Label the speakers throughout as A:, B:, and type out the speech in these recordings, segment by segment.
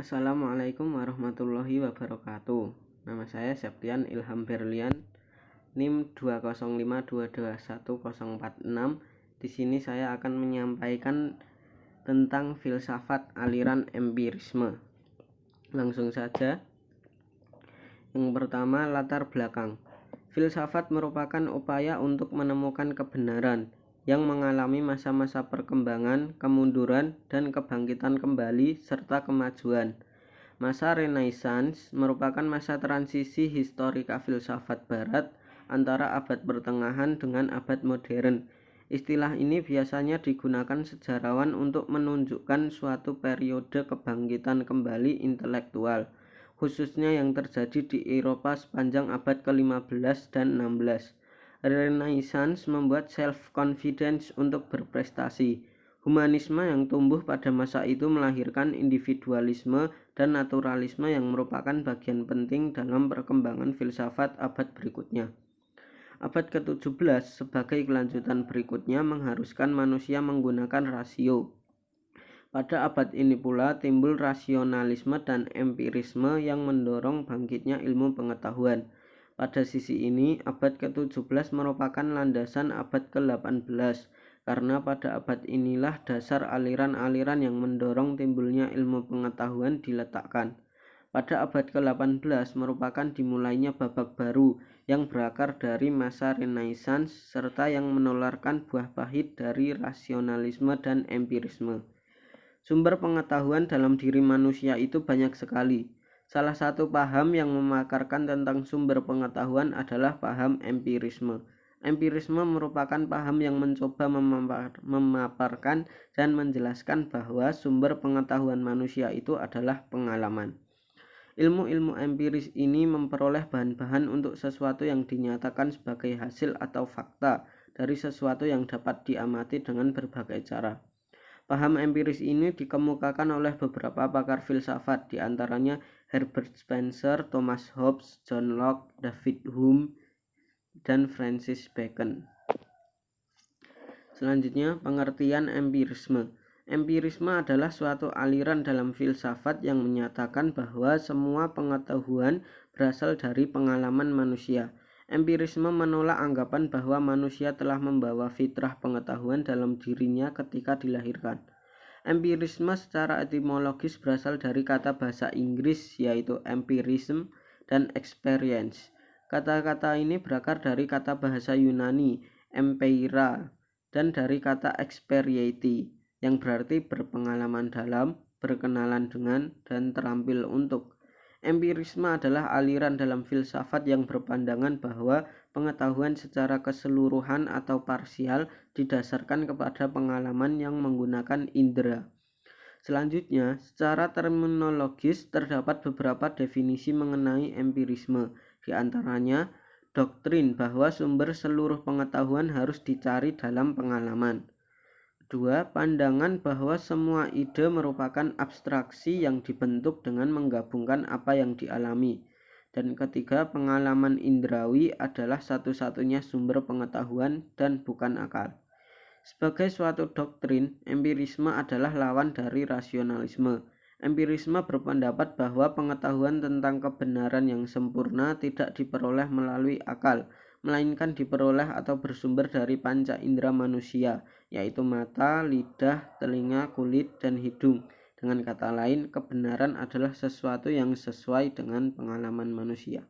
A: Assalamualaikum warahmatullahi wabarakatuh. Nama saya Septian Ilham Berlian, NIM 205222146. Di sini saya akan menyampaikan tentang filsafat aliran empirisme. Langsung saja. Yang pertama, latar belakang. Filsafat merupakan upaya untuk menemukan kebenaran yang mengalami masa-masa perkembangan, kemunduran, dan kebangkitan kembali, serta kemajuan. Masa Renaissance merupakan masa transisi historika filsafat Barat antara abad pertengahan dengan abad modern. Istilah ini biasanya digunakan sejarawan untuk menunjukkan suatu periode kebangkitan kembali intelektual, khususnya yang terjadi di Eropa sepanjang abad ke-15 dan 16. Renaissance membuat self-confidence untuk berprestasi. Humanisme yang tumbuh pada masa itu melahirkan individualisme dan naturalisme yang merupakan bagian penting dalam perkembangan filsafat abad berikutnya. Abad ke-17 sebagai kelanjutan berikutnya mengharuskan manusia menggunakan rasio. Pada abad ini pula timbul rasionalisme dan empirisme yang mendorong bangkitnya ilmu pengetahuan. Pada sisi ini, abad ke-17 merupakan landasan abad ke-18, karena pada abad inilah dasar aliran-aliran yang mendorong timbulnya ilmu pengetahuan diletakkan. Pada abad ke-18 merupakan dimulainya babak baru yang berakar dari masa Renaissance serta yang menularkan buah pahit dari rasionalisme dan empirisme. Sumber pengetahuan dalam diri manusia itu banyak sekali. Salah satu paham yang memakarkan tentang sumber pengetahuan adalah paham empirisme. Empirisme merupakan paham yang mencoba memaparkan dan menjelaskan bahwa sumber pengetahuan manusia itu adalah pengalaman. Ilmu-ilmu empiris ini memperoleh bahan-bahan untuk sesuatu yang dinyatakan sebagai hasil atau fakta dari sesuatu yang dapat diamati dengan berbagai cara. Paham empiris ini dikemukakan oleh beberapa pakar filsafat, di antaranya Herbert Spencer, Thomas Hobbes, John Locke, David Hume, dan Francis Bacon. Selanjutnya, pengertian empirisme. Empirisme adalah suatu aliran dalam filsafat yang menyatakan bahwa semua pengetahuan berasal dari pengalaman manusia. Empirisme menolak anggapan bahwa manusia telah membawa fitrah pengetahuan dalam dirinya ketika dilahirkan. Empirisme secara etimologis berasal dari kata bahasa Inggris yaitu empirism dan experience. Kata-kata ini berakar dari kata bahasa Yunani empeira dan dari kata experieti yang berarti berpengalaman dalam, berkenalan dengan, dan terampil untuk. Empirisme adalah aliran dalam filsafat yang berpandangan bahwa pengetahuan secara keseluruhan atau parsial didasarkan kepada pengalaman yang menggunakan indera. Selanjutnya, secara terminologis terdapat beberapa definisi mengenai empirisme, di antaranya doktrin bahwa sumber seluruh pengetahuan harus dicari dalam pengalaman. Kedua, pandangan bahwa semua ide merupakan abstraksi yang dibentuk dengan menggabungkan apa yang dialami. Dan ketiga, pengalaman indrawi adalah satu-satunya sumber pengetahuan dan bukan akal. Sebagai suatu doktrin, empirisme adalah lawan dari rasionalisme. Empirisme berpendapat bahwa pengetahuan tentang kebenaran yang sempurna tidak diperoleh melalui akal, melainkan diperoleh atau bersumber dari panca indera manusia, yaitu mata, lidah, telinga, kulit, dan hidung. Dengan kata lain, kebenaran adalah sesuatu yang sesuai dengan pengalaman manusia.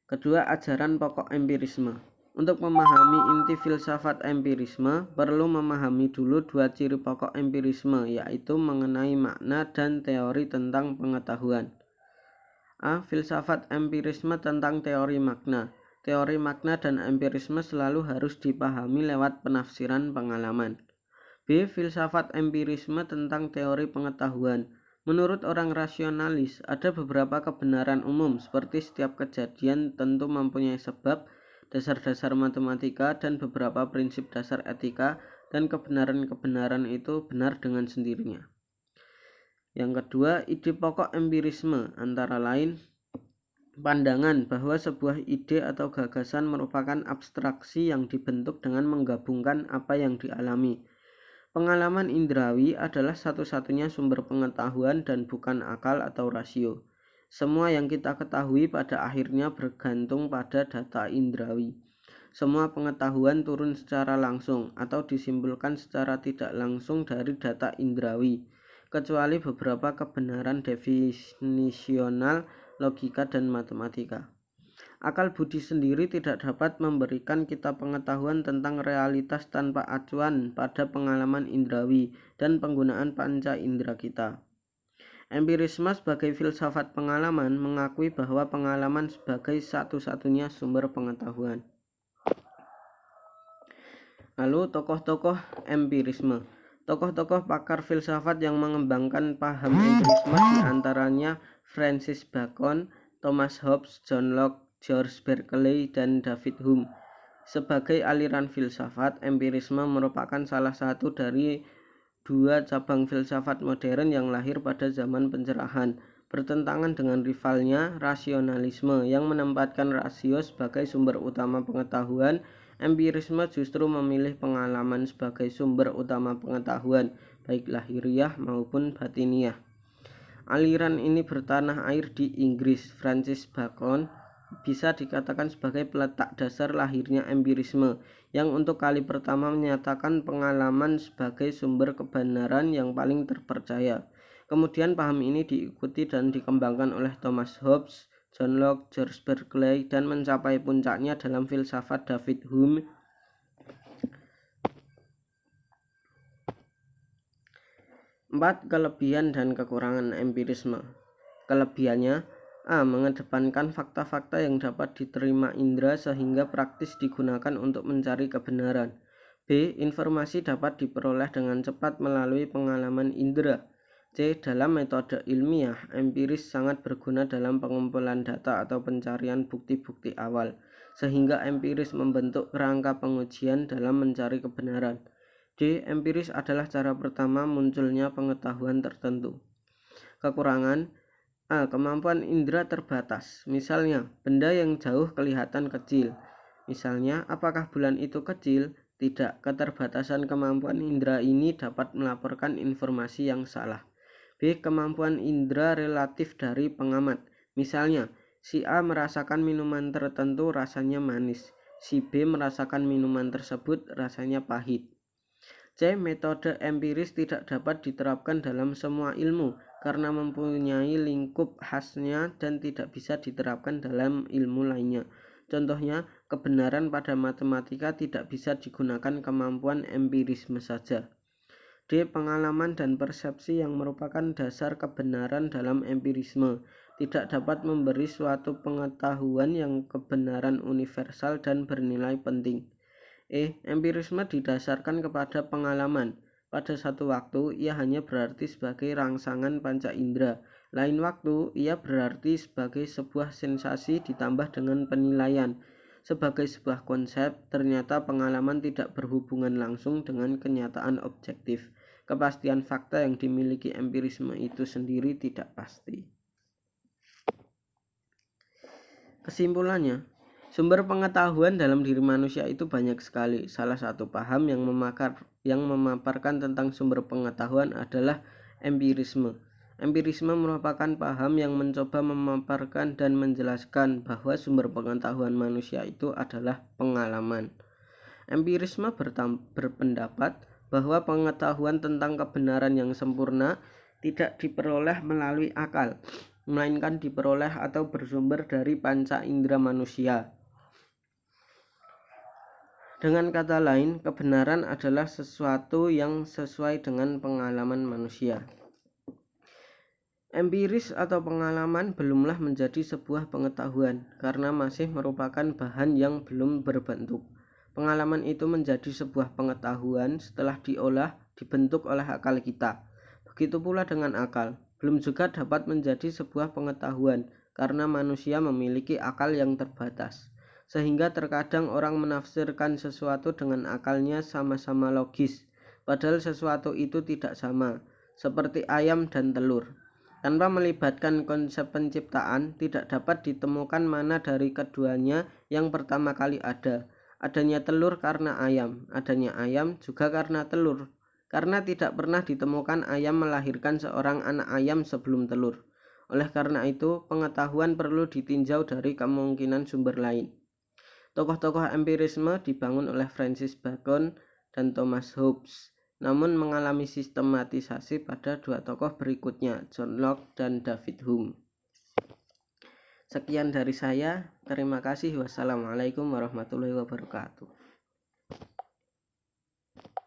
A: Kedua, ajaran pokok empirisme. Untuk memahami inti filsafat empirisme, perlu memahami dulu dua ciri pokok empirisme, yaitu mengenai makna dan teori tentang pengetahuan. A. Filsafat empirisme tentang teori makna. Teori makna dan empirisme selalu harus dipahami lewat penafsiran pengalaman. B. Filsafat empirisme tentang teori pengetahuan. Menurut orang rasionalis, ada beberapa kebenaran umum seperti setiap kejadian tentu mempunyai sebab, dasar-dasar matematika, dan beberapa prinsip dasar etika, dan kebenaran-kebenaran itu benar dengan sendirinya. Yang kedua, ide pokok empirisme antara lain pandangan bahwa sebuah ide atau gagasan merupakan abstraksi yang dibentuk dengan menggabungkan apa yang dialami. Pengalaman indrawi adalah satu-satunya sumber pengetahuan dan bukan akal atau rasio. Semua yang kita ketahui pada akhirnya bergantung pada data indrawi. Semua pengetahuan turun secara langsung atau disimpulkan secara tidak langsung dari data indrawi, kecuali beberapa kebenaran definisional, logika, dan matematika. Akal budi sendiri tidak dapat memberikan kita pengetahuan tentang realitas tanpa acuan pada pengalaman indrawi dan penggunaan panca indera kita. Empirisme sebagai filsafat pengalaman mengakui bahwa pengalaman sebagai satu-satunya sumber pengetahuan. Lalu tokoh-tokoh empirisme. Tokoh-tokoh pakar filsafat yang mengembangkan paham empirisme diantaranya Francis Bacon, Thomas Hobbes, John Locke, George Berkeley, dan David Hume. Sebagai aliran filsafat, empirisme merupakan salah satu dari dua cabang filsafat modern yang lahir pada zaman pencerahan, bertentangan dengan rivalnya rasionalisme yang menempatkan rasio sebagai sumber utama pengetahuan. Empirisme justru memilih pengalaman sebagai sumber utama pengetahuan, baik lahiriah maupun batiniah. Aliran ini bertanah air di Inggris. Francis Bacon bisa dikatakan sebagai peletak dasar lahirnya empirisme, yang untuk kali pertama menyatakan pengalaman sebagai sumber kebenaran yang paling terpercaya. Kemudian paham ini diikuti dan dikembangkan oleh Thomas Hobbes, John Locke, George Berkeley, dan mencapai puncaknya dalam filsafat David Hume. 4. Kelebihan dan kekurangan empirisme. Kelebihannya: A. Mengedepankan fakta-fakta yang dapat diterima indera sehingga praktis digunakan untuk mencari kebenaran. B. Informasi dapat diperoleh dengan cepat melalui pengalaman indera. C. Dalam metode ilmiah, empiris sangat berguna dalam pengumpulan data atau pencarian bukti-bukti awal, sehingga empiris membentuk kerangka pengujian dalam mencari kebenaran. D. Empiris adalah cara pertama munculnya pengetahuan tertentu. Kekurangan: A. Kemampuan indera terbatas. Misalnya, benda yang jauh kelihatan kecil. Misalnya, apakah bulan itu kecil? Tidak. Keterbatasan kemampuan indera ini dapat melaporkan informasi yang salah. B. Kemampuan indera relatif dari pengamat. Misalnya, si A merasakan minuman tertentu rasanya manis. Si B merasakan minuman tersebut rasanya pahit. C. Metode empiris tidak dapat diterapkan dalam semua ilmu karena mempunyai lingkup khasnya dan tidak bisa diterapkan dalam ilmu lainnya. Contohnya, kebenaran pada matematika tidak bisa digunakan kemampuan empirisme saja. D. Pengalaman dan persepsi yang merupakan dasar kebenaran dalam empirisme tidak dapat memberi suatu pengetahuan yang kebenaran universal dan bernilai penting. E. Empirisme didasarkan kepada pengalaman. Pada satu waktu, ia hanya berarti sebagai rangsangan panca indera. Lain waktu, ia berarti sebagai sebuah sensasi ditambah dengan penilaian. Sebagai sebuah konsep, ternyata pengalaman tidak berhubungan langsung dengan kenyataan objektif. Kepastian fakta yang dimiliki empirisme itu sendiri tidak pasti. Kesimpulannya, sumber pengetahuan dalam diri manusia itu banyak sekali. Salah satu paham yang memaparkan tentang sumber pengetahuan adalah empirisme. Empirisme merupakan paham yang mencoba memaparkan dan menjelaskan bahwa sumber pengetahuan manusia itu adalah pengalaman. Empirisme berpendapat bahwa pengetahuan tentang kebenaran yang sempurna tidak diperoleh melalui akal, melainkan diperoleh atau bersumber dari panca indera manusia. Dengan kata lain, kebenaran adalah sesuatu yang sesuai dengan pengalaman manusia. Empiris atau pengalaman belumlah menjadi sebuah pengetahuan karena masih merupakan bahan yang belum berbentuk. Pengalaman itu menjadi sebuah pengetahuan setelah diolah, dibentuk oleh akal kita. Begitu pula dengan akal, belum juga dapat menjadi sebuah pengetahuan karena manusia memiliki akal yang terbatas. Sehingga terkadang orang menafsirkan sesuatu dengan akalnya sama-sama logis, padahal sesuatu itu tidak sama, seperti ayam dan telur. Tanpa melibatkan konsep penciptaan, tidak dapat ditemukan mana dari keduanya yang pertama kali ada. Adanya telur karena ayam, adanya ayam juga karena telur. karena tidak pernah ditemukan ayam melahirkan seorang anak ayam sebelum telur. Oleh karena itu, pengetahuan perlu ditinjau dari kemungkinan sumber lain. Tokoh-tokoh empirisme dibangun oleh Francis Bacon dan Thomas Hobbes, namun mengalami sistematisasi pada dua tokoh berikutnya, John Locke dan David Hume. Sekian dari saya, terima kasih. Wassalamualaikum warahmatullahi wabarakatuh.